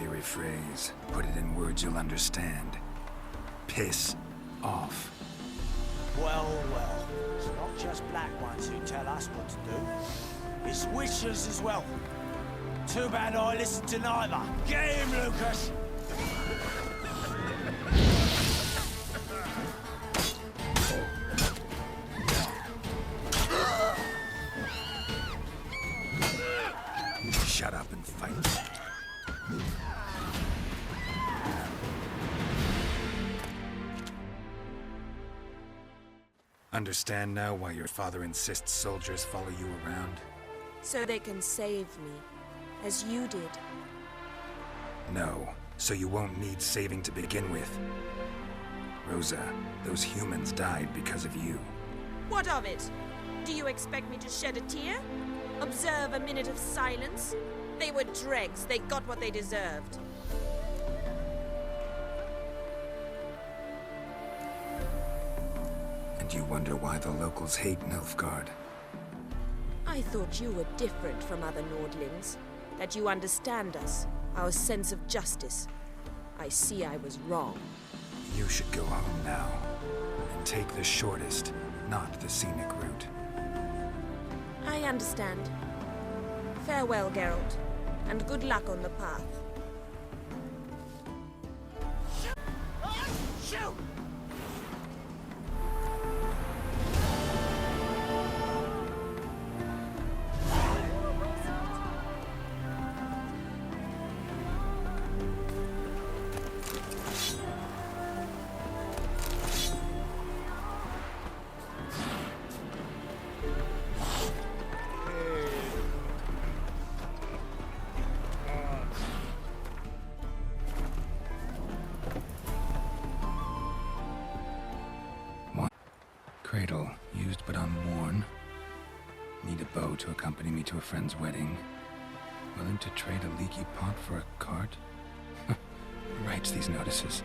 me rephrase. Put it in words you'll understand. Piss off. Well, well. It's not just black ones who tell us what to do. It's witches as well. Too bad I listened to neither. Get him, Lucas! Shut up and fight. Understand now why your father insists soldiers follow you around? So they can save me, as you did. No, so you won't need saving to begin with. Rosa, those humans died because of you. What of it? Do you expect me to shed a tear? Observe a minute of silence? They were dregs. They got what they deserved. And you wonder why the locals hate Nilfgaard. I thought you were different from other Nordlings. That you understand us, our sense of justice. I see I was wrong. You should go home now. And take the shortest, not the scenic route. I understand. Farewell, Geralt, and good luck on the path. Shoot! Cradle, used but unworn. Need a bow to accompany me to a friend's wedding. Willing to trade a leaky pot for a cart? Who writes these notices?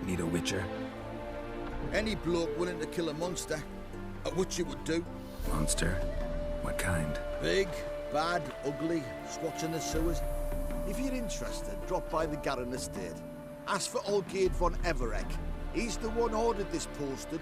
Need a witcher? Any bloke willing to kill a monster, at what you would do. Monster? What kind? Big, bad, ugly, squats in the sewers. If you're interested, drop by the Garren estate. Ask for Olgierd von Everek. He's the one ordered this posted.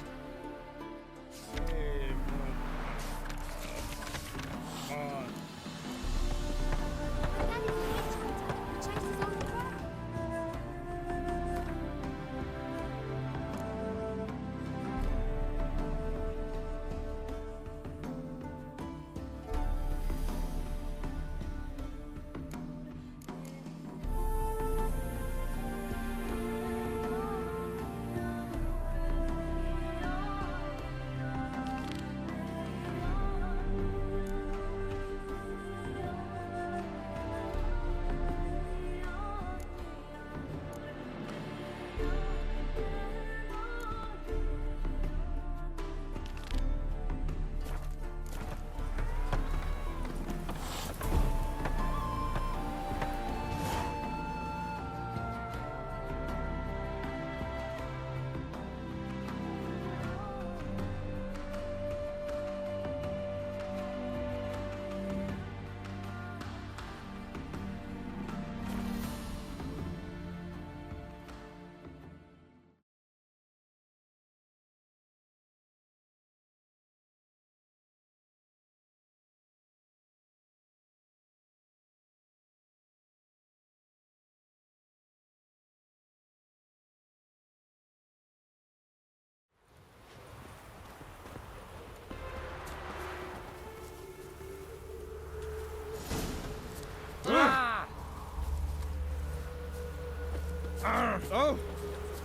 Oh!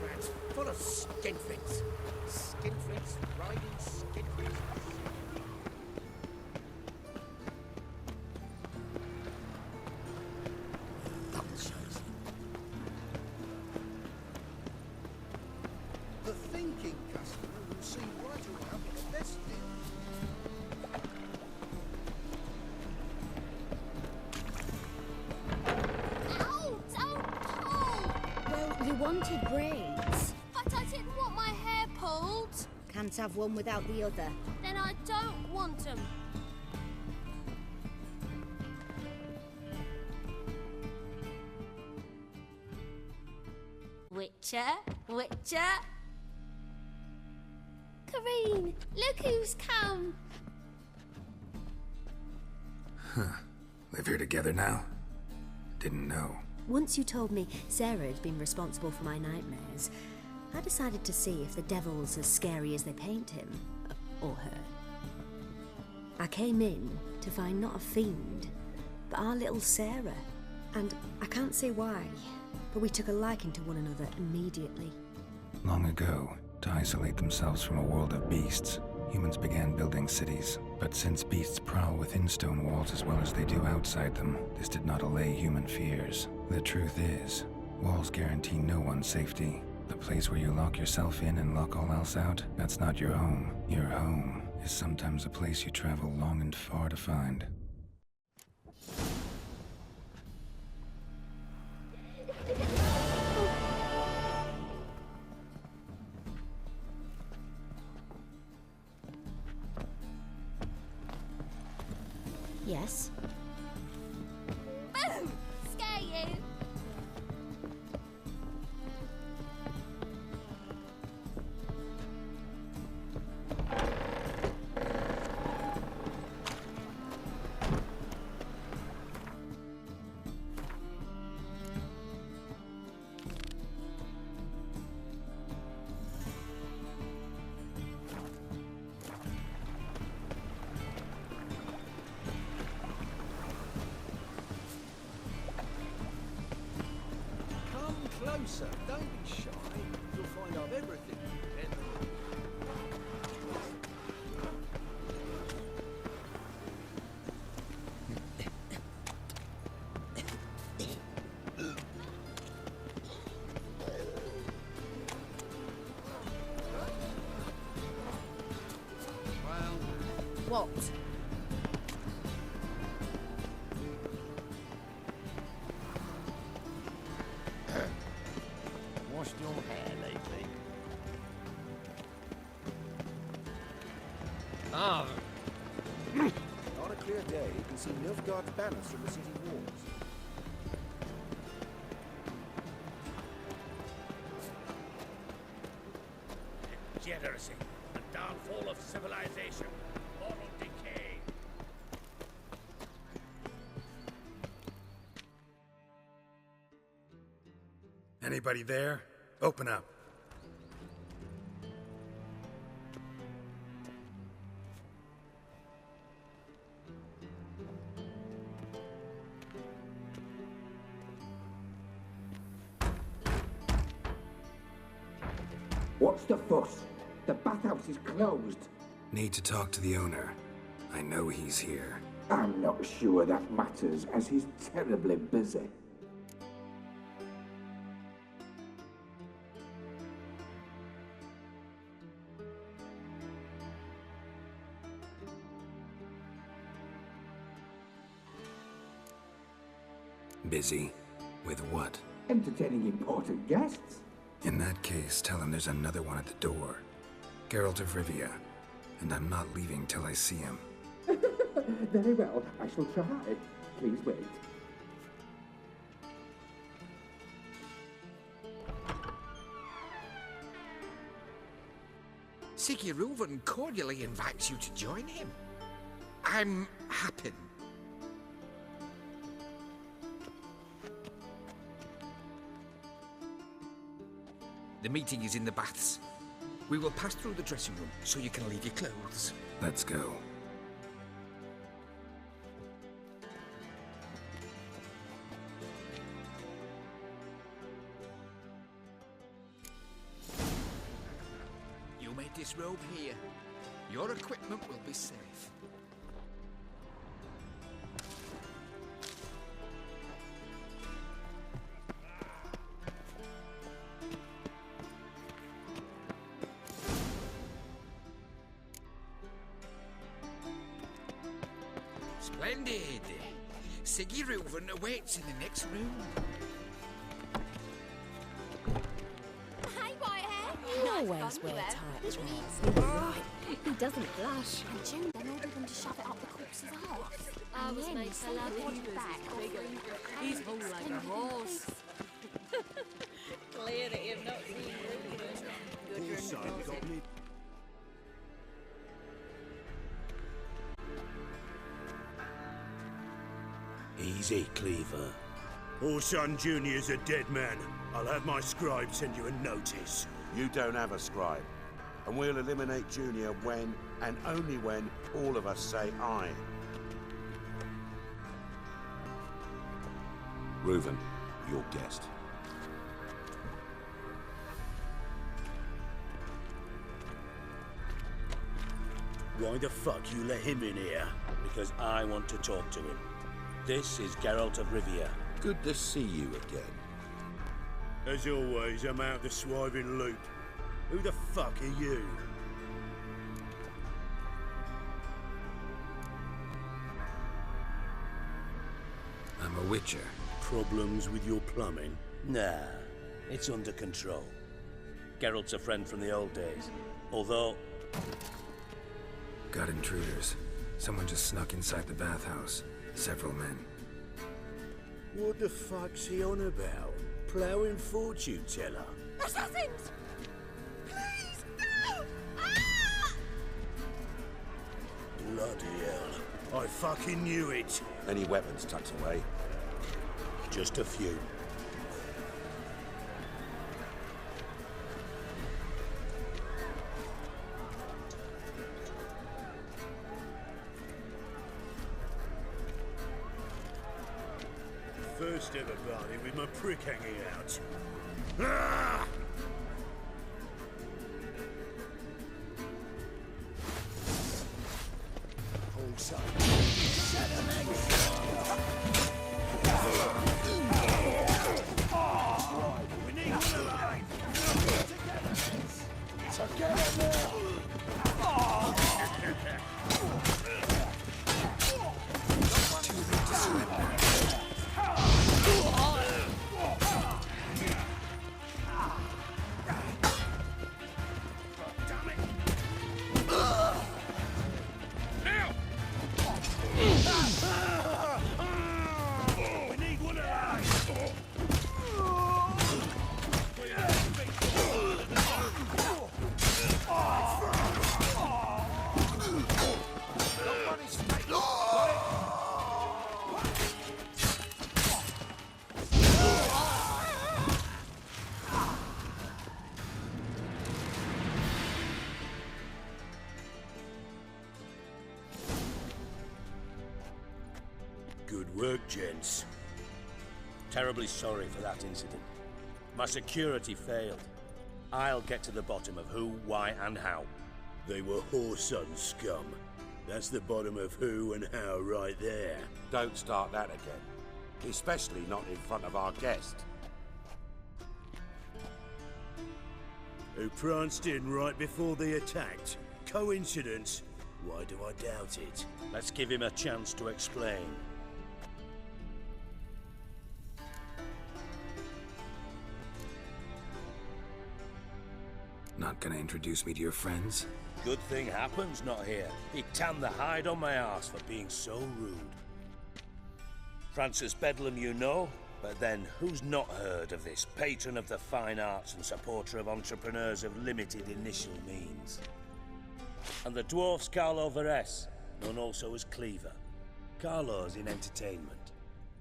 Rats full of skinflints. Skinflints riding skinflints. The thinking customer will see right around the best thing. Ow! Don't pull! Well, you wanted braids. But I didn't want my hair pulled. Can't have one without the other. Then I don't want them. Witcher, Witcher. Kareen, look who's come. Live here together now? Didn't know. Once you told me Sarah had been responsible for my nightmares, I decided to see if the devil's as scary as they paint him. Or her. I came in to find not a fiend, but our little Sarah. And I can't say why, but we took a liking to one another immediately. Long ago, to isolate themselves from a world of beasts, humans began building cities. But since beasts prowl within stone walls as well as they do outside them, this did not allay human fears. The truth is, walls guarantee no one's safety. The place where you lock yourself in and lock all else out, that's not your home. Your home is sometimes a place you travel long and far to find. Yes? Boom! Scare you. Come closer. Don't be shy. You'll find I've everything. What? Washed your hair lately? On a clear day, you can see Nilfgaard's banners from the city walls. Degeneracy, the downfall of civilization, moral decay. Anybody there? Open up. What's the fuss? The bathhouse is closed. Need to talk to the owner. I know he's here. I'm not sure that matters, as he's terribly busy. Busy? With what? Entertaining important guests. In that case, tell him there's another one at the door. Geralt of Rivia. And I'm not leaving till I see him. Very well, I shall try. Please wait. Siggy Reuven cordially invites you to join him. I'm happy. The meeting is in the baths. We will pass through the dressing room so you can leave your clothes. Let's go. You made this robe here. Your equipment will be safe. Splendid! Siggy Reuven awaits in the next room. Hey, Whitehair. You always wear tight dress. You're right. He doesn't blush. And June then ordered them to shove it up the corpse's arse. I was made to love him back. He's whole like a horse. clear that you've not seen Reuben. Also got me. Easy, Cleaver. Orson Jr.'s a dead man. I'll have my scribe send you a notice. You don't have a scribe. And we'll eliminate Junior when, and only when, all of us say aye. Reuven, your guest. Why the fuck you let him in here? Because I want to talk to him. This is Geralt of Rivia. Good to see you again. As always, I'm out the swiving loop. Who the fuck are you? I'm a witcher. Problems with your plumbing? Nah, it's under control. Geralt's a friend from the old days. Although... Got intruders. Someone just snuck inside the bathhouse. Several men. What the fuck's he on about? Ploughing fortune teller? Assassins! Please, no! Ah! Bloody hell. I fucking knew it. Any weapons tucked away? Just a few. First ever party with my prick hanging out. Ah! Good work, gents. Terribly sorry for that incident. My security failed. I'll get to the bottom of who, why, and how. They were Whoreson scum. That's the bottom of who and how right there. Don't start that again. Especially not in front of our guest. Who pranced in right before they attacked. Coincidence? Why do I doubt it? Let's give him a chance to explain. Not gonna introduce me to your friends? Good thing happens not here. He tanned the hide on my ass for being so rude. Francis Bedlam you know, but then who's not heard of this patron of the fine arts and supporter of entrepreneurs of limited initial means? And the dwarf's Carlo Veres, known also as Cleaver. Carlo's in entertainment,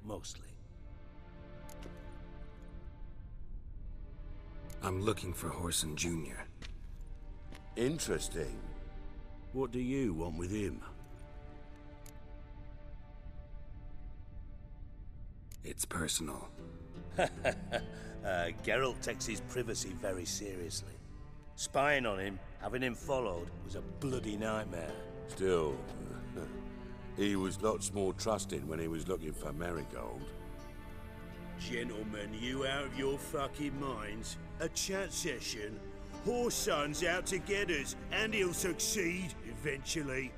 mostly. I'm looking for Whoreson Jr. Interesting. What do you want with him? It's personal. Geralt takes his privacy very seriously. Spying on him, having him followed, was a bloody nightmare. Still, he was lots more trusting when he was looking for Marigold. Gentlemen, you out of your fucking minds? A chat session? Whoreson's out to get us, and he'll succeed, eventually.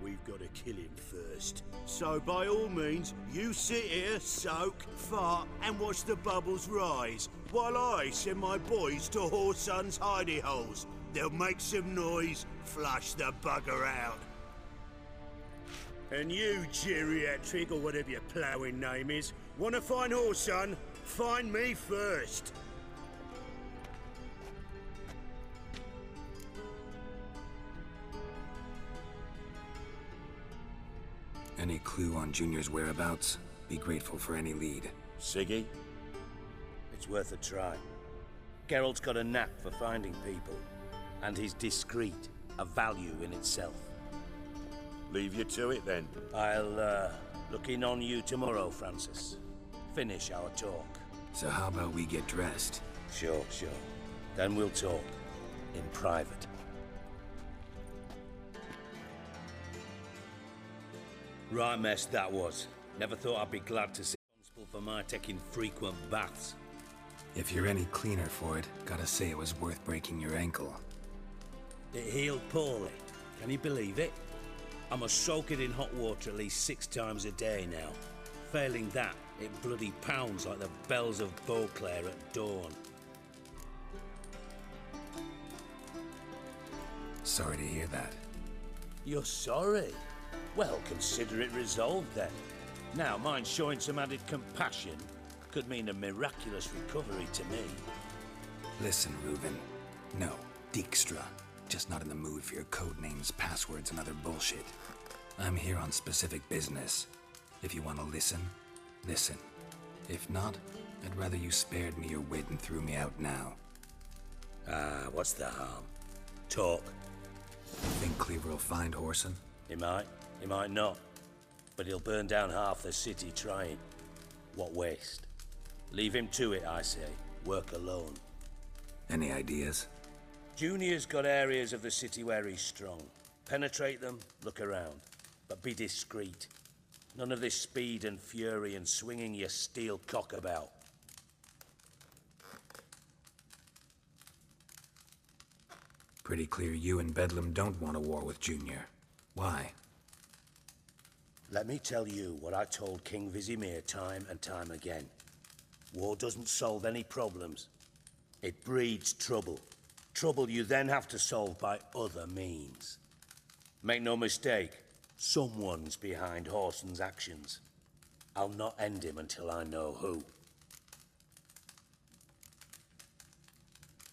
We've got to kill him first. So by all means, you sit here, soak, fart, and watch the bubbles rise, while I send my boys to Whoreson's hidey holes. They'll make some noise, flush the bugger out. And you, geriatric, or whatever your ploughing name is, want to find Whoreson? Find me first. Any clue on Junior's whereabouts? Be grateful for any lead. Siggy? It's worth a try. Geralt's got a knack for finding people. And he's discreet, a value in itself. Leave you to it, then. I'll, look in on you tomorrow, Francis. Finish our talk. So how about we get dressed? Sure. Then we'll talk. In private. Right mess that was. Never thought I'd be glad to see responsible for my taking frequent baths. If you're any cleaner for it, gotta say it was worth breaking your ankle. It healed poorly. Can you believe it? I must soak it in hot water at least 6 times a day now. Failing that, it bloody pounds like the bells of Beauclair at dawn. Sorry to hear that. You're sorry? Well, consider it resolved then. Now, mind showing some added compassion could mean a miraculous recovery to me. Listen, Reuben. No, Dijkstra. Just not in the mood for your code names, passwords, and other bullshit. I'm here on specific business. If you want to listen, listen. If not, I'd rather you spared me your wit and threw me out now. What's the harm? Talk. Think Cleaver will find Whoreson? He might not. But he'll burn down half the city trying. What waste? Leave him to it, I say. Work alone. Any ideas? Junior's got areas of the city where he's strong. Penetrate them, look around. But be discreet. None of this speed and fury and swinging your steel cock about. Pretty clear you and Bedlam don't want a war with Junior. Why? Let me tell you what I told King Vizimir time and time again. War doesn't solve any problems. It breeds trouble. Trouble you then have to solve by other means. Make no mistake, someone's behind Whoreson's actions. I'll not end him until I know who.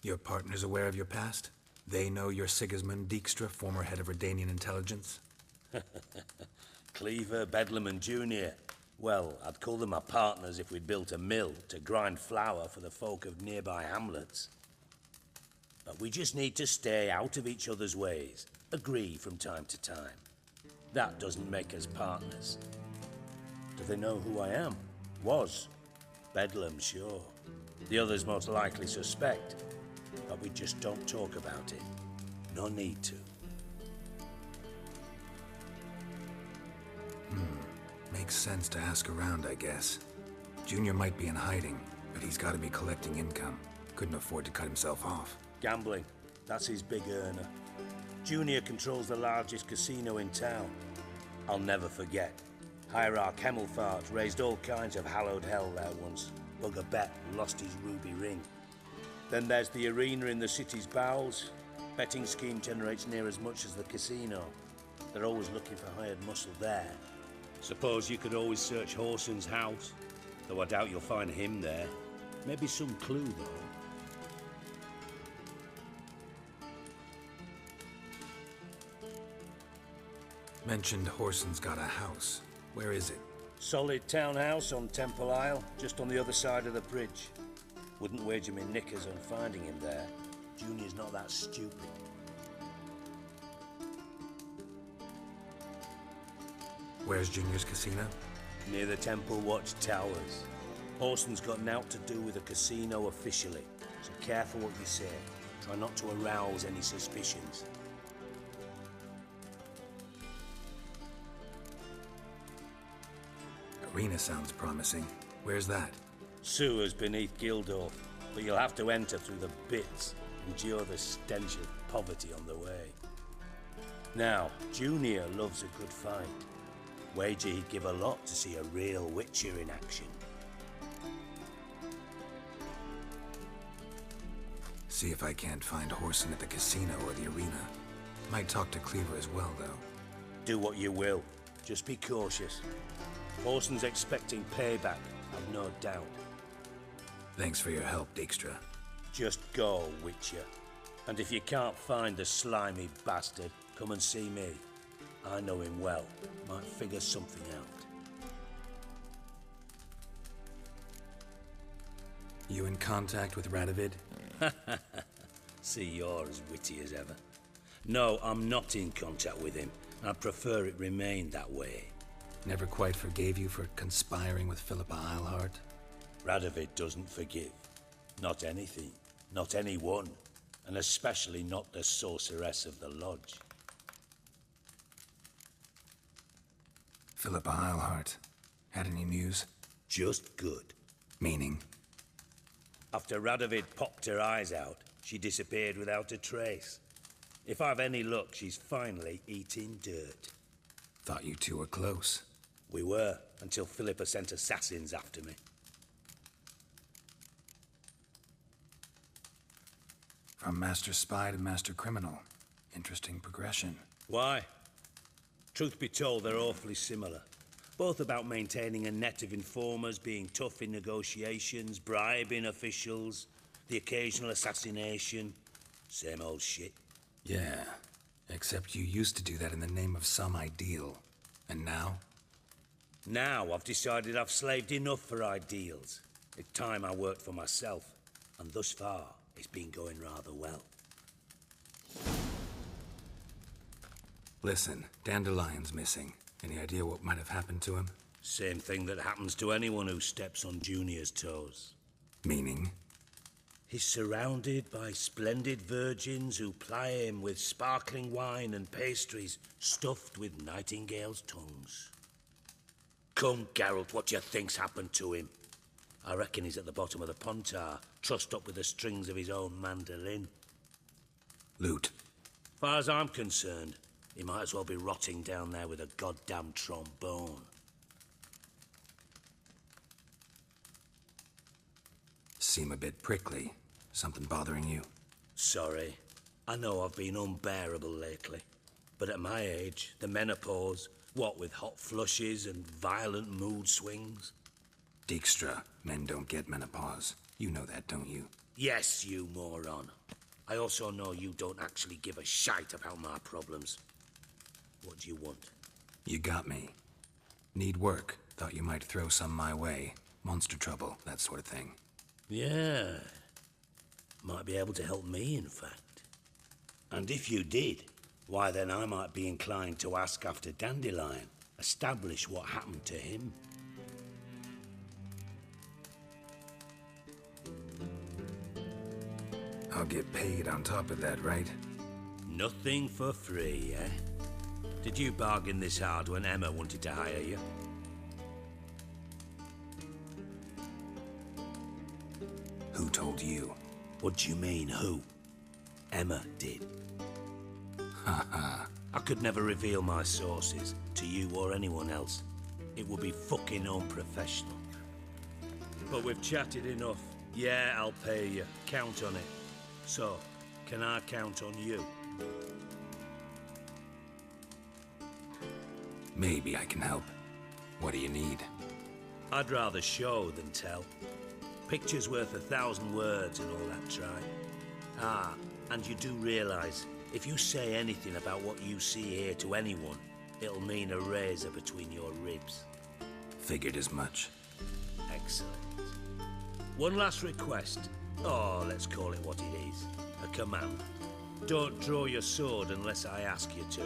Your partner's aware of your past? They know you're Sigismund Dijkstra, former head of Redanian intelligence? Cleaver, Bedlam and Junior. Well, I'd call them my partners if we'd built a mill to grind flour for the folk of nearby hamlets. But we just need to stay out of each other's ways, agree from time to time. That doesn't make us partners. Do they know who I am? Was. Bedlam, sure. The others most likely suspect. But we just don't talk about it. No need to. Makes sense to ask around, I guess. Junior might be in hiding, but he's got to be collecting income. Couldn't afford to cut himself off. Gambling. That's his big earner. Junior controls the largest casino in town. I'll never forget. Hierarch Hemmelfart raised all kinds of hallowed hell there once. Bugger bet and lost his ruby ring. Then there's the arena in the city's bowels. Betting scheme generates near as much as the casino. They're always looking for hired muscle there. Suppose you could always search Whoreson's house, though I doubt you'll find him there. Maybe some clue, though. Mentioned Whoreson's got a house. Where is it? Solid townhouse on Temple Isle, just on the other side of the bridge. Wouldn't wager me knickers on finding him there. Junior's not that stupid. Where's Junior's casino? Near the Temple Watch Towers. Whoreson's got naught to do with the casino officially, so careful what you say. Try not to arouse any suspicions. Arena sounds promising. Where's that? Sewers beneath Gildorf, but you'll have to enter through the bits, endure the stench of poverty on the way. Now, Junior loves a good fight. Wager he'd give a lot to see a real Witcher in action. See if I can't find Whoreson at the casino or the arena. Might talk to Cleaver as well, though. Do what you will. Just be cautious. Whoreson's expecting payback, I've no doubt. Thanks for your help, Dijkstra. Just go, Witcher. And if you can't find the slimy bastard, come and see me. I know him well. Might figure something out. You in contact with Radovid? See, you're as witty as ever. No, I'm not in contact with him. I prefer it remained that way. Never quite forgave you for conspiring with Philippa Eilhart? Radovid doesn't forgive. Not anything. Not anyone. And especially not the sorceress of the Lodge. Philippa Eilhart. Had any news? Just good. Meaning? After Radovid popped her eyes out, she disappeared without a trace. If I've any luck, she's finally eating dirt. Thought you two were close. We were, until Philippa sent assassins after me. From Master Spy to Master Criminal. Interesting progression. Why? Truth be told, they're awfully similar. Both about maintaining a net of informers, being tough in negotiations, bribing officials, the occasional assassination. Same old shit. Yeah, except you used to do that in the name of some ideal. And now? Now I've decided I've slaved enough for ideals. It's time I worked for myself. And thus far, it's been going rather well. Listen, Dandelion's missing. Any idea what might have happened to him? Same thing that happens to anyone who steps on Junior's toes. Meaning? He's surrounded by splendid virgins who ply him with sparkling wine and pastries stuffed with nightingales' tongues. Come, Geralt, what do you think's happened to him? I reckon he's at the bottom of the Pontar, trussed up with the strings of his own mandolin. Loot. Far as I'm concerned, he might as well be rotting down there with a goddamn trombone. Seem a bit prickly. Something bothering you? Sorry. I know I've been unbearable lately. But at my age, the menopause, what with hot flushes and violent mood swings? Dijkstra, men don't get menopause. You know that, don't you? Yes, you moron. I also know you don't actually give a shite about my problems. What do you want? You got me. Need work. Thought you might throw some my way. Monster trouble, that sort of thing. Yeah. Might be able to help me, in fact. And if you did, why then I might be inclined to ask after Dandelion. Establish what happened to him. I'll get paid on top of that, right? Nothing for free, eh? Did you bargain this hard when Emma wanted to hire you? Who told you? What do you mean, who? Emma did. Haha. I could never reveal my sources to you or anyone else. It would be fucking unprofessional. But we've chatted enough. Yeah, I'll pay you. Count on it. So, can I count on you? Maybe I can help. What do you need? I'd rather show than tell. Picture's worth 1,000 words and all that tripe. Ah, and you do realize, if you say anything about what you see here to anyone, it'll mean a razor between your ribs. Figured as much. Excellent. One last request. Oh, let's call it what it is. A command. Don't draw your sword unless I ask you to.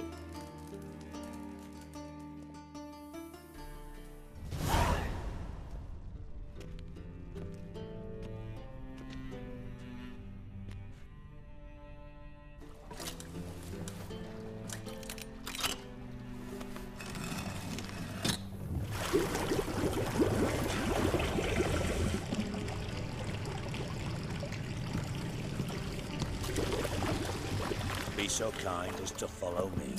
Be so kind as to follow me.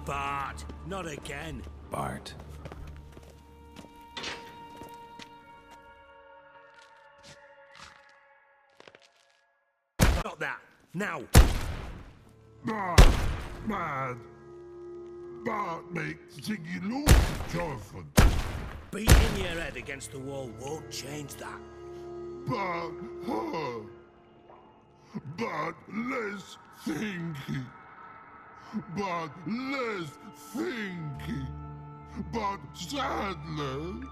Bart, not again. Bart. Not that. Now. Bart, mad. Bart makes Ziggy lose, Jonathan. Beating your head against the wall won't change that. Bart, her. Bart, less thinky. Bart, less thinky. Bart, sadness.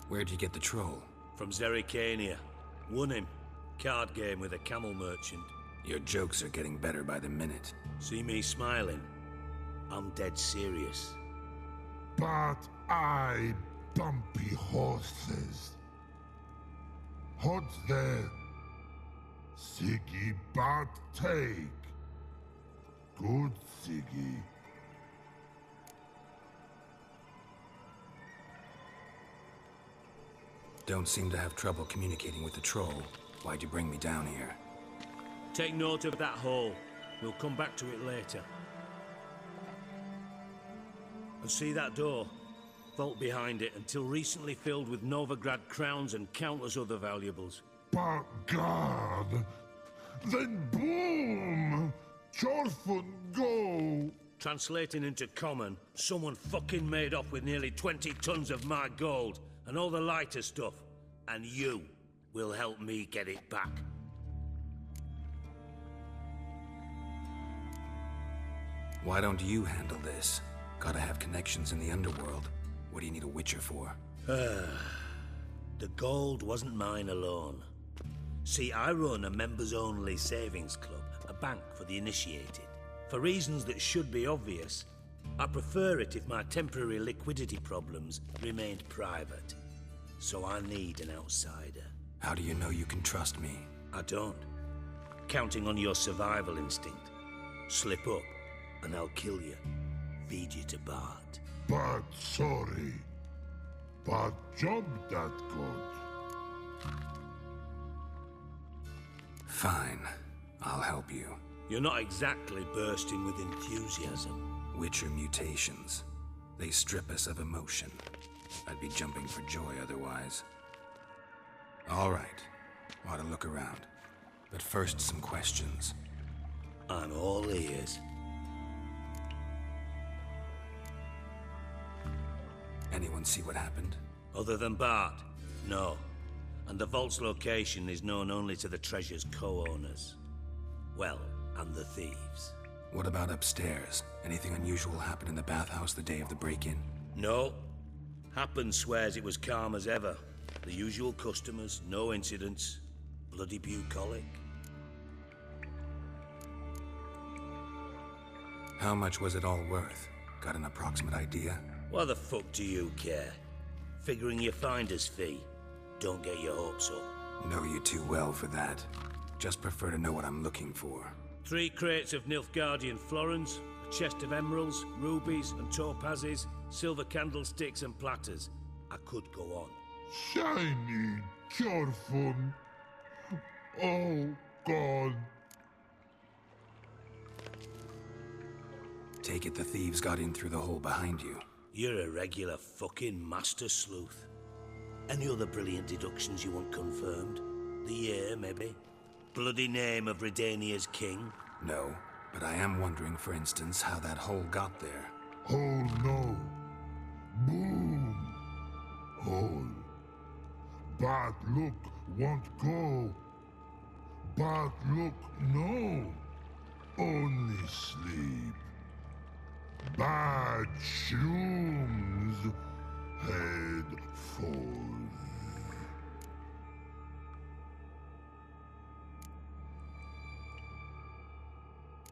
Where'd you get the troll? From Zerrikania. Won him. Card game with a camel merchant. Your jokes are getting better by the minute. See me smiling? I'm dead serious. But I bumpy horses. What's there? Siggy Bart take. Good Siggy. Don't seem to have trouble communicating with the troll. Why'd you bring me down here? Take note of that hole. We'll come back to it later. And see that door? Vault behind it, until recently filled with Novigrad crowns and countless other valuables. But God! Then boom! Chorfun go! Translating into common, someone fucking made off with nearly 20 tons of my gold, and all the lighter stuff. And you will help me get it back. Why don't you handle this? Gotta have connections in the underworld. What do you need a witcher for? The gold wasn't mine alone. See, I run a members-only savings club, a bank for the initiated. For reasons that should be obvious, I prefer it if my temporary liquidity problems remained private. So I need an outsider. How do you know you can trust me? I don't. Counting on your survival instinct. Slip up, and I'll kill you. Feed you to Bart. But sorry. But job that good. Fine. I'll help you. You're not exactly bursting with enthusiasm. Witcher mutations. They strip us of emotion. I'd be jumping for joy otherwise. All right. Ought to look around. But first, some questions. I'm all ears. Anyone see what happened? Other than Bart? No. And the vault's location is known only to the treasure's co-owners. Well, and the thieves. What about upstairs? Anything unusual happen in the bathhouse the day of the break-in? No. Happen swears it was calm as ever. The usual customers, no incidents. Bloody bucolic. How much was it all worth? Got an approximate idea? Why the fuck do you care? Figuring your finder's fee. Don't get your hopes up. Know you too well for that. Just prefer to know what I'm looking for. 3 crates of Nilfgaardian florins, a chest of emeralds, rubies and topazes, silver candlesticks and platters. I could go on. Shiny Chorfun. Oh, God. Take it the thieves got in through the hole behind you. You're a regular fucking master sleuth. Any other brilliant deductions you want confirmed? The year, maybe? Bloody name of Redania's king? No, but I am wondering, for instance, how that hole got there. Hole no. Boom. Hole. Bad look won't go. Bad look no. Only sleep. Bad shrooms. Head falls.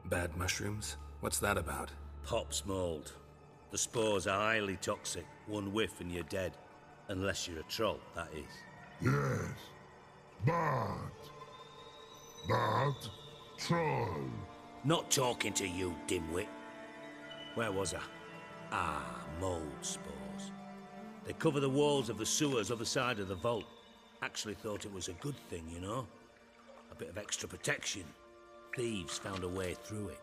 Bad mushrooms? What's that about? Pop's mold. The spores are highly toxic. One whiff and you're dead. Unless you're a troll, that is. Yes. Bad. Bad troll. Not talking to you, dimwit. Where was I? Ah, mold spores. They cover the walls of the sewers other side of the vault. Actually thought it was a good thing, you know? A bit of extra protection. thieves found a way through it.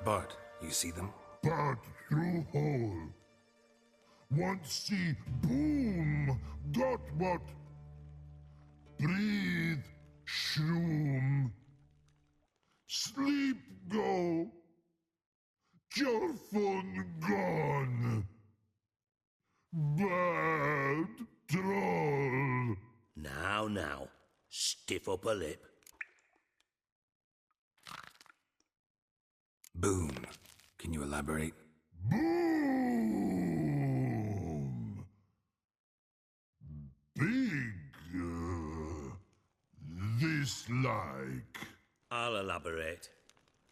Bart, you see them? Part through hole. Want see boom, got what? Breathe, shroom. Sleep go. Your fun gone. Bad troll. Now, stiff up a lip. Boom. Can you elaborate? Boom. Big. This like. I'll elaborate.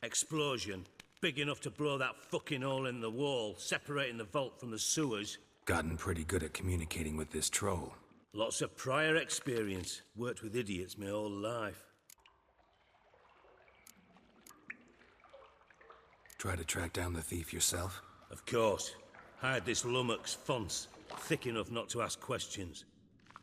Explosion. Big enough to blow that fucking hole in the wall, separating the vault from the sewers. Gotten pretty good at communicating with this troll. Lots of prior experience. Worked with idiots my whole life. Try to track down the thief yourself? Of course. Hired this lummox, Fonce. Thick enough not to ask questions.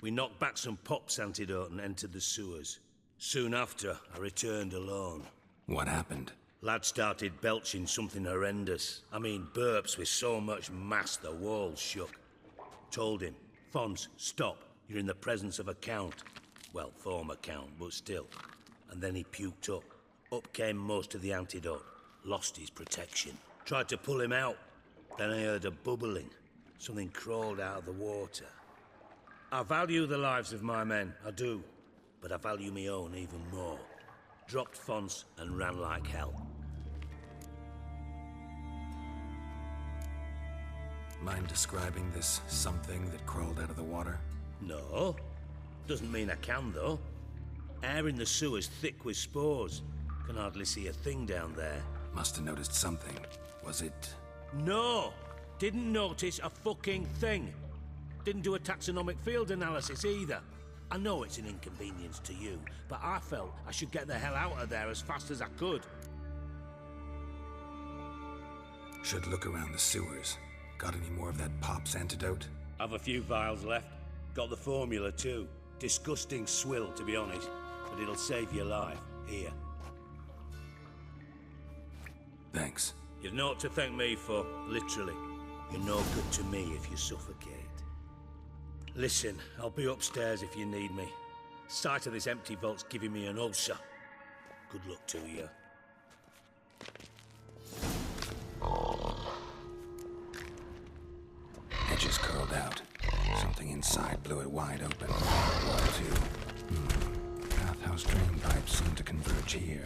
We knocked back some pops antidote and entered the sewers. Soon after, I returned alone. What happened? Lad started belching something horrendous. I mean, burps with so much mass the walls shook. Told him, Fonce, stop. You're in the presence of a count. Well, former count, but still. And then he puked up. Up came most of the antidote. Lost his protection. Tried to pull him out. Then I heard a bubbling. Something crawled out of the water. I value the lives of my men, I do. But I value my own even more. Dropped Fonce and ran like hell. Mind describing this something that crawled out of the water? No. Doesn't mean I can, though. Air in the sewer's thick with spores. Can hardly see a thing down there. Must have noticed something. Was it... No! Didn't notice a fucking thing. Didn't do a taxonomic field analysis either. I know it's an inconvenience to you, but I felt I should get the hell out of there as fast as I could. Should look around the sewers. Got any more of that Pop's antidote? I've a few vials left. Got the formula too. Disgusting swill, to be honest. But it'll save your life. Here. Thanks. You've naught to thank me for, literally. You're no good to me if you suffocate. Listen, I'll be upstairs if you need me. Sight of this empty vault's giving me an ulcer. Good luck to you. Edges curled out. Something inside blew it wide open. One, two. Bathhouse drain pipes seem to converge here.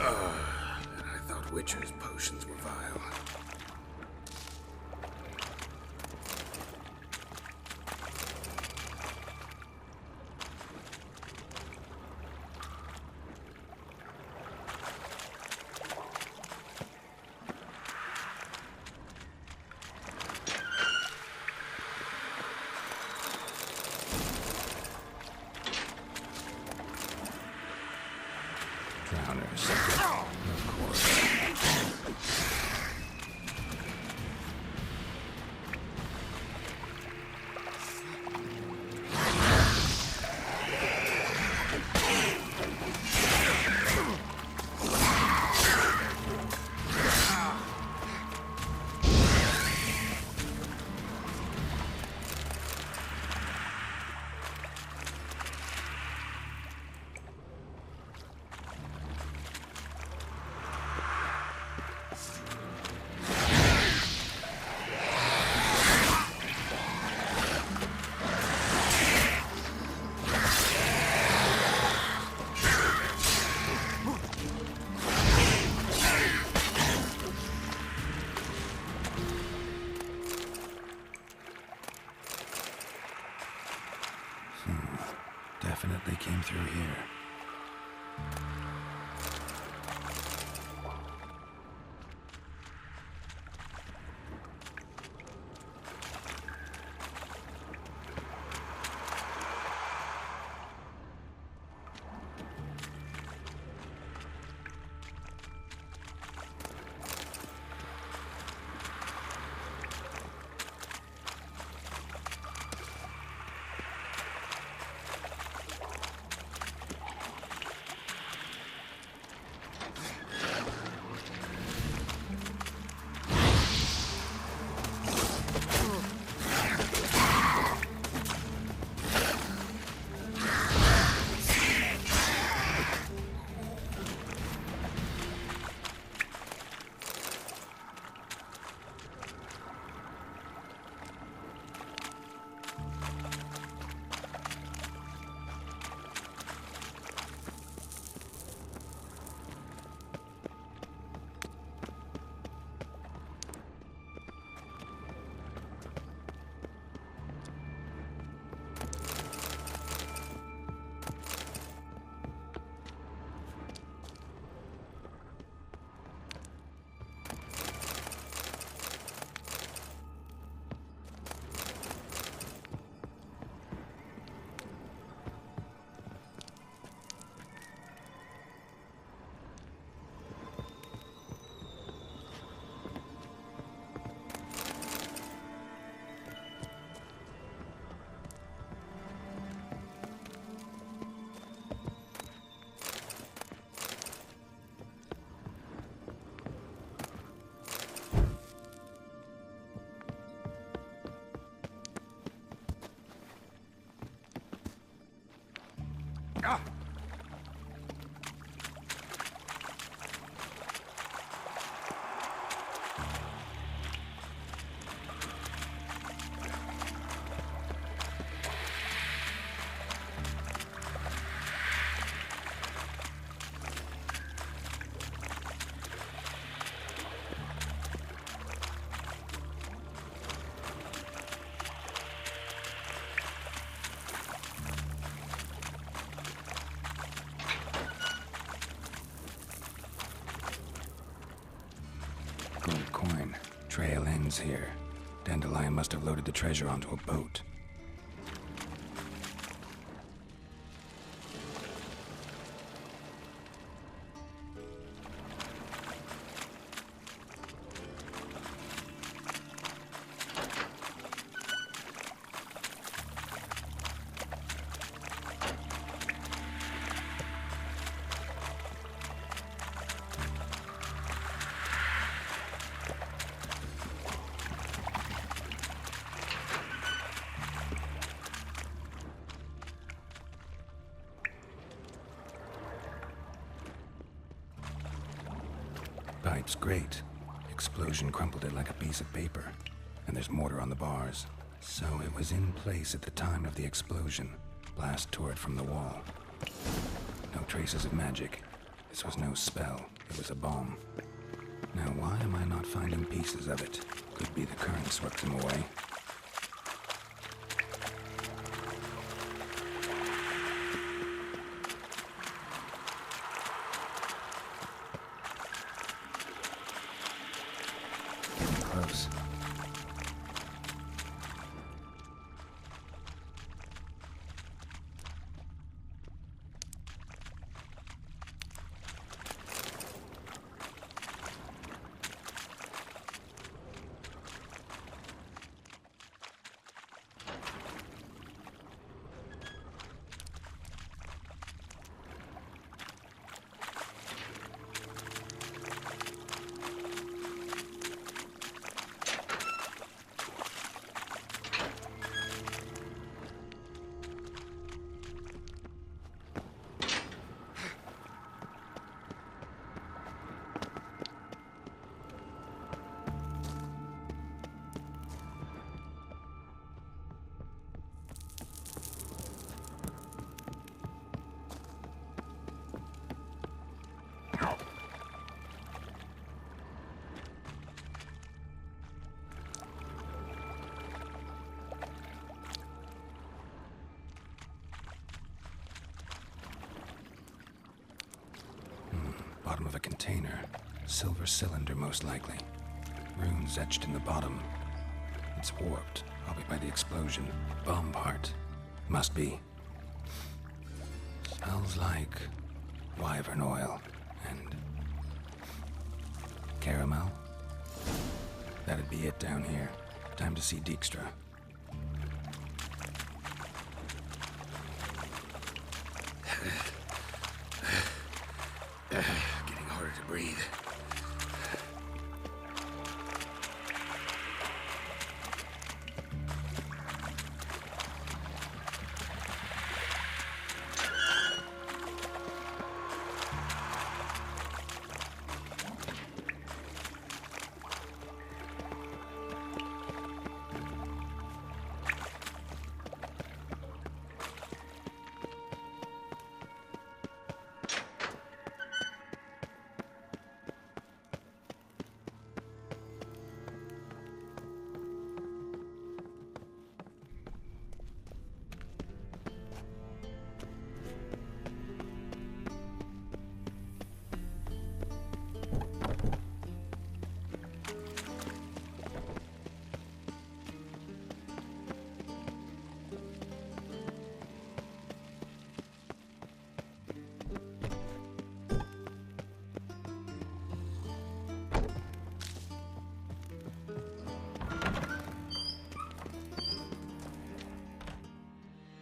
And I thought Witcher's potions were vile. course. Of course. Definitely came through here. Ah! Gold coin. Trail ends here. Dandelion must have loaded the treasure onto a boat. Pipe's great. Explosion crumpled it like a piece of paper. And there's mortar on the bars. So it was in place at the time of the explosion. Blast tore it from the wall. No traces of magic. This was no spell. It was a bomb. Now why am I not finding pieces of it? Could be the current swept them away. Close. container. Silver cylinder, most likely. Runes etched in the bottom. It's warped, probably by the explosion. Bomb part. Must be. Smells like wyvern oil and caramel. That'd be it down here. Time to see Dijkstra. Getting harder to breathe.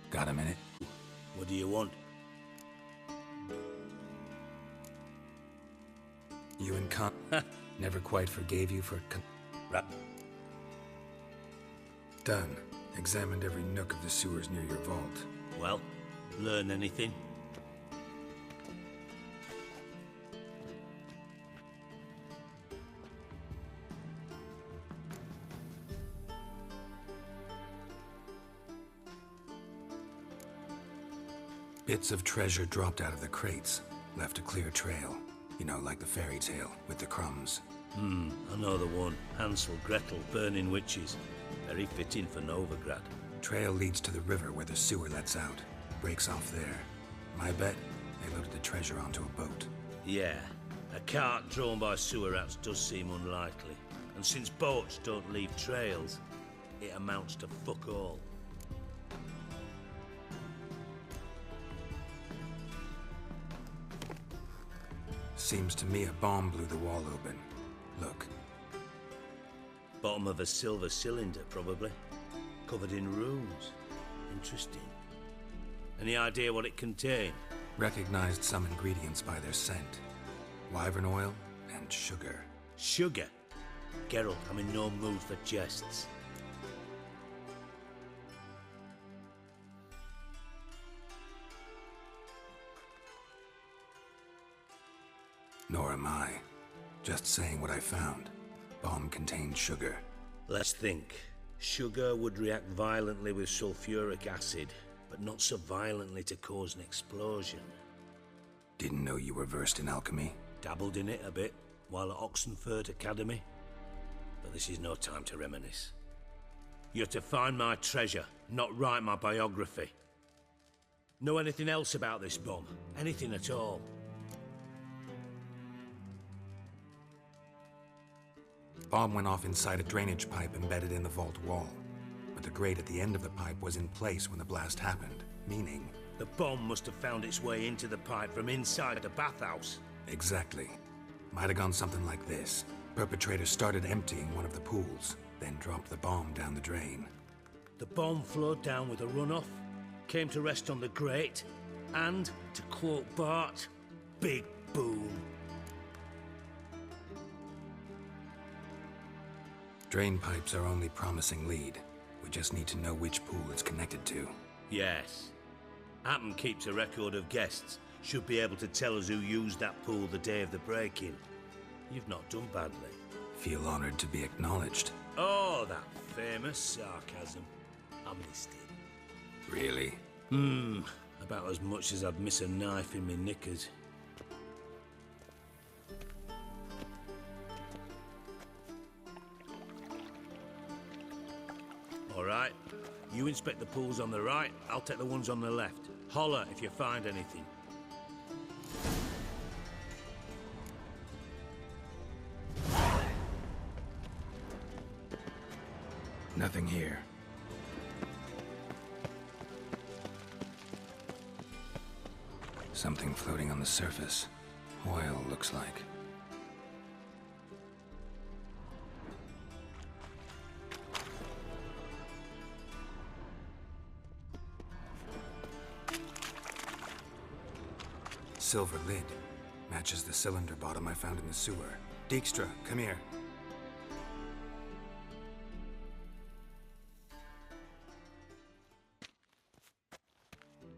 Got a minute? What do you want? You and Con never quite forgave you for Done. Examined every nook of the sewers near your vault. Well, learn anything? Bits of treasure dropped out of the crates, left a clear trail. You know, like the fairy tale with the crumbs. I know the one. Hansel, Gretel, burning witches. Very fitting for Novigrad. Trail leads to the river where the sewer lets out. Breaks off there. My bet, they loaded the treasure onto a boat. Yeah, a cart drawn by sewer rats does seem unlikely. And since boats don't leave trails, it amounts to fuck all. Seems to me a bomb blew the wall open. Look. Bottom of a silver cylinder, probably. Covered in runes. Interesting. Any idea what it contained? Recognized some ingredients by their scent. Wyvern oil and sugar. Sugar? Geralt, I'm in no mood for jests. Nor am I. Just saying what I found. Bomb contained sugar. Let's think. Sugar would react violently with sulfuric acid, but not so violently to cause an explosion. Didn't know you were versed in alchemy. Dabbled in it a bit, while at Oxenford Academy. But this is no time to reminisce. You're to find my treasure, not write my biography. Know anything else about this bomb? Anything at all? Bomb went off inside a drainage pipe embedded in the vault wall. But the grate at the end of the pipe was in place when the blast happened, meaning... The bomb must have found its way into the pipe from inside the bathhouse. Exactly. Might have gone something like this. Perpetrator started emptying one of the pools, then dropped the bomb down the drain. The bomb flowed down with a runoff, came to rest on the grate, and, to quote Bart, big boom. Drain pipes are only promising lead. We just need to know which pool it's connected to. Yes. Appen keeps a record of guests. Should be able to tell us who used that pool the day of the break-in. You've not done badly. Feel honored to be acknowledged. Oh, that famous sarcasm. I missed it. Really? About as much as I'd miss a knife in my knickers. All right. You inspect the pools on the right, I'll take the ones on the left. Holler if you find anything. Nothing here. Something floating on the surface. Oil, looks like. Silver lid. Matches the cylinder bottom I found in the sewer. Dijkstra, come here.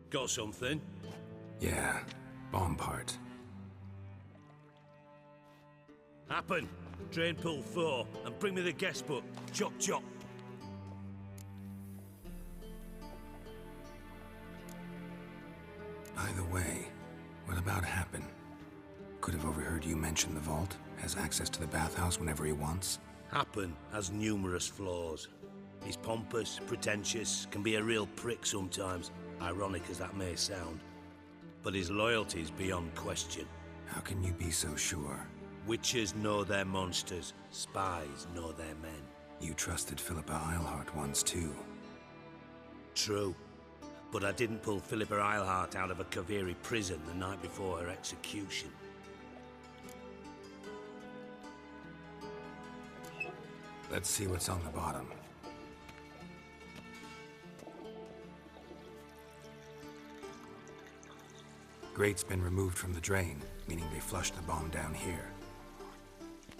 Got something? Yeah, bomb part. Happen. Drain pool 4, and bring me the guest book. Chop chop. By the way, what about Happen? Could have overheard you mention the vault. Has access to the bathhouse whenever he wants. Happen has numerous flaws. He's pompous, pretentious, can be a real prick sometimes, ironic as that may sound. But his loyalty's beyond question. How can you be so sure? Witches know their monsters, spies know their men. You trusted Philippa Eilhart once too. True. But I didn't pull Philippa Eilhart out of a Kaviri prison the night before her execution. Let's see what's on the bottom. Grate's been removed from the drain, meaning they flushed the bomb down here.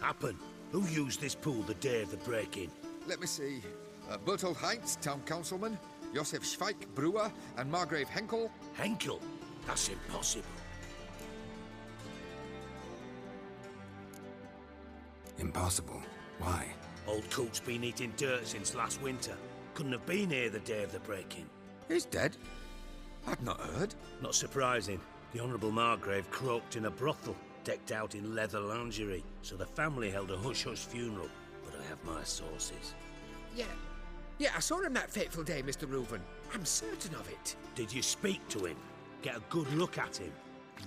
Happen. Who used this pool the day of the break-in? Let me see. Bertolt Heinz, town councilman, Josef Schweik, brewer, and Margrave Henkel. Henkel? That's impossible. Impossible? Why? Old Coot's been eating dirt since last winter. Couldn't have been here the day of the break-in. He's dead? I'd not heard. Not surprising. The Honourable Margrave croaked in a brothel, decked out in leather lingerie, so the family held a hush-hush funeral, but I have my sources. Yeah, I saw him that fateful day, Mr. Reuven. I'm certain of it. Did you speak to him? Get a good look at him?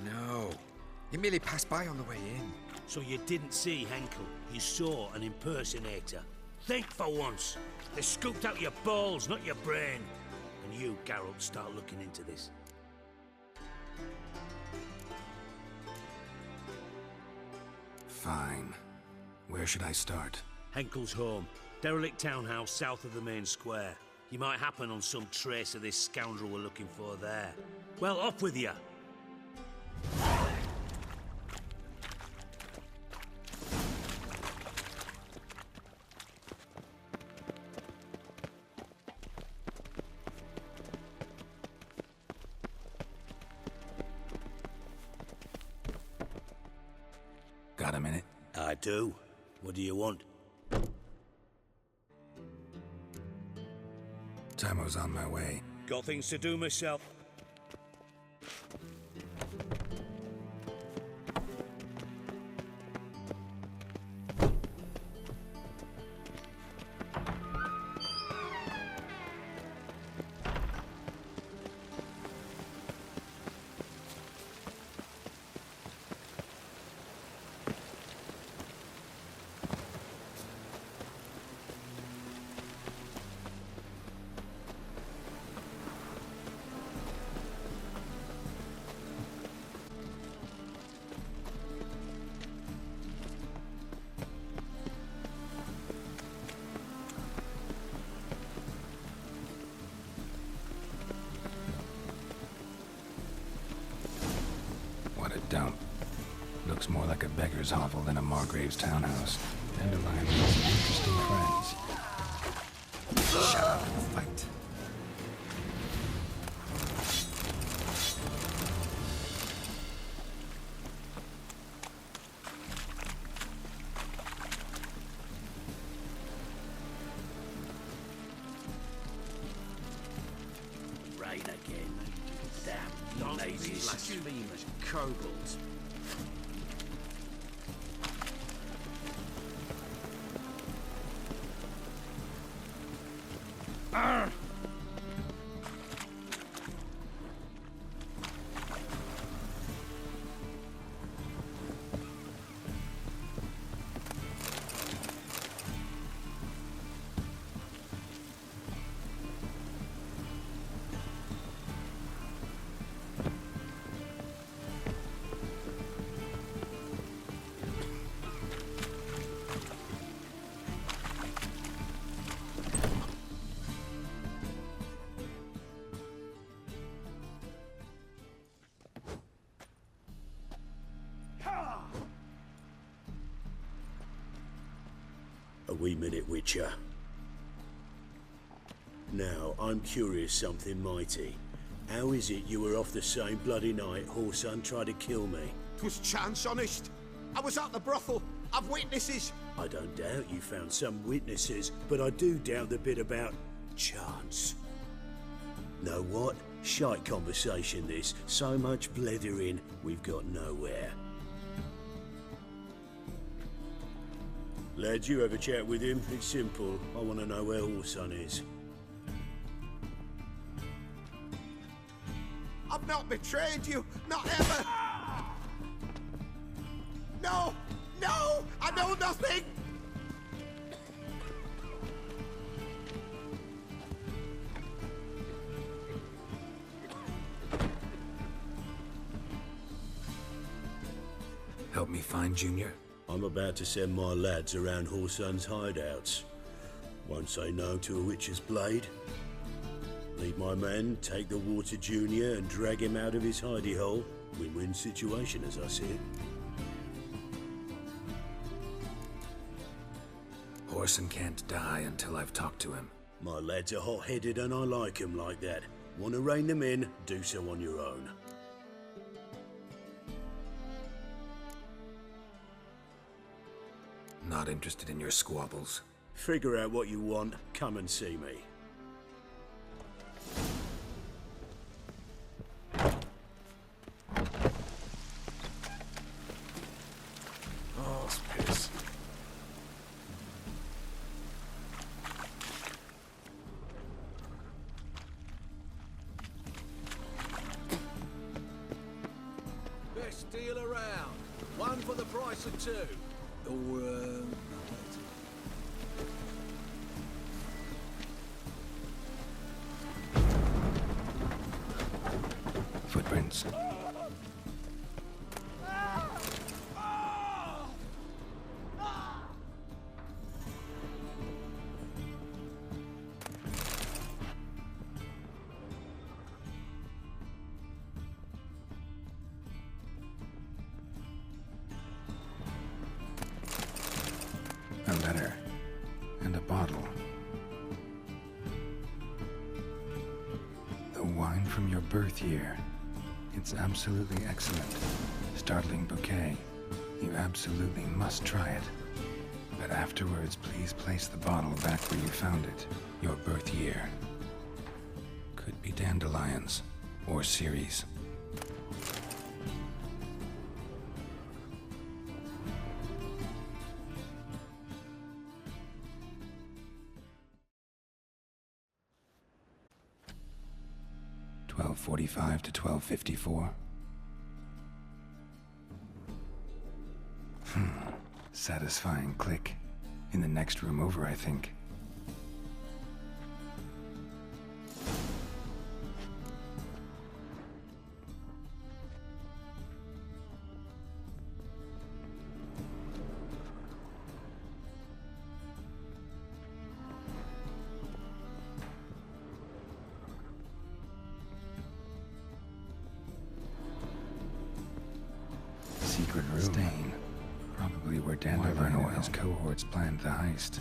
No. He merely passed by on the way in. So you didn't see Henkel, you saw an impersonator. Think for once. They scooped out your balls, not your brain. And you, Geralt, start looking into this. Fine. Where should I start? Henkel's home. Derelict townhouse south of the main square. You might happen on some trace of this scoundrel we're looking for there. Well, off with you! Got a minute? I do. What do you want? Tamo's on my way. Got things to do myself. Dump. Looks more like a beggar's hovel than a Margrave's townhouse. Dandelion has some interesting friends. Shut up and fight. Rain again. Damn, lazy blasphemous kobolds. wee minute, Witcher. Now, I'm curious something mighty. How is it you were off the same bloody night Whoreson tried to kill me? 'Twas chance, honest. I was at the brothel. I've witnesses. I don't doubt you found some witnesses, but I do doubt the bit about chance. Know what? Shite conversation this. So much blethering, we've got nowhere. Lads, you have a chat with him. It's simple. I want to know where Whoreson is. I've not betrayed you. Not ever. No! No! I know nothing! Help me find Junior? I'm about to send my lads around Whoreson's hideouts. Won't say no to a witch's blade. Lead my men, take the water Junior and drag him out of his hidey hole. Win-win situation, as I see it. Whoreson can't die until I've talked to him. My lads are hot-headed and I like 'em like that. Want to rein them in, do so on your own. Not interested in your squabbles. Figure out what you want, come and see me. Oh, piss. Best deal around. One for the price of two. Or, Footprints. A letter. And a bottle. The wine from your birth year. It's absolutely excellent. Startling bouquet. You absolutely must try it. But afterwards, please place the bottle back where you found it. Your birth year. Could be dandelions. Or Ceres. .45 to 12:54. Satisfying click. In the next room over, I think. Secret room. Stain. Probably where Dandelion and his cohorts planned the heist.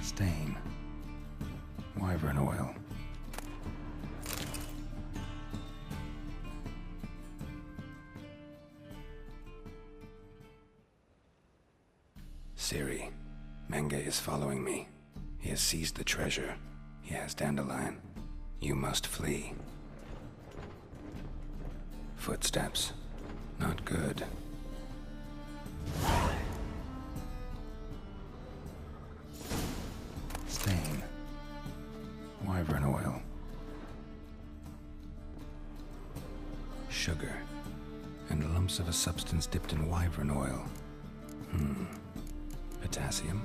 Stain. Wyvern oil. Ciri. Menge is following me. He has seized the treasure. He has Dandelion. You must flee. Footsteps. Not good. Stain. Wyvern oil. Sugar. And lumps of a substance dipped in wyvern oil. Potassium.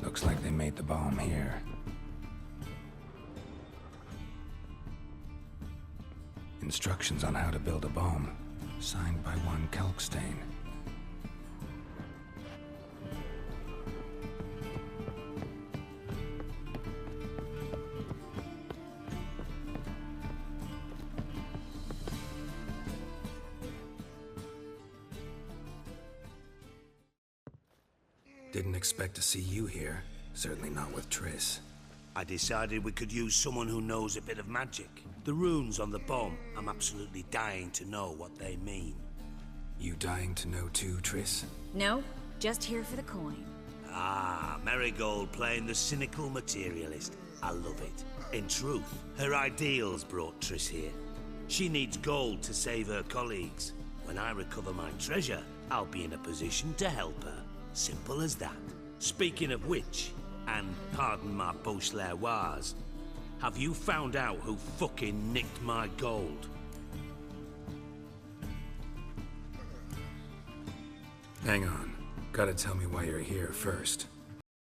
Looks like they made the bomb here. Instructions on how to build a bomb, signed by one Kalkstein. Didn't expect to see you here. Certainly not with Triss. I decided we could use someone who knows a bit of magic. The runes on the bomb, I'm absolutely dying to know what they mean. You dying to know too, Triss? No, just here for the coin. Ah, Marigold playing the cynical materialist. I love it. In truth, her ideals brought Triss here. She needs gold to save her colleagues. When I recover my treasure, I'll be in a position to help her. Simple as that. Speaking of which, and pardon my Beauclervoise, have you found out who fucking nicked my gold? Hang on. Gotta tell me why you're here first.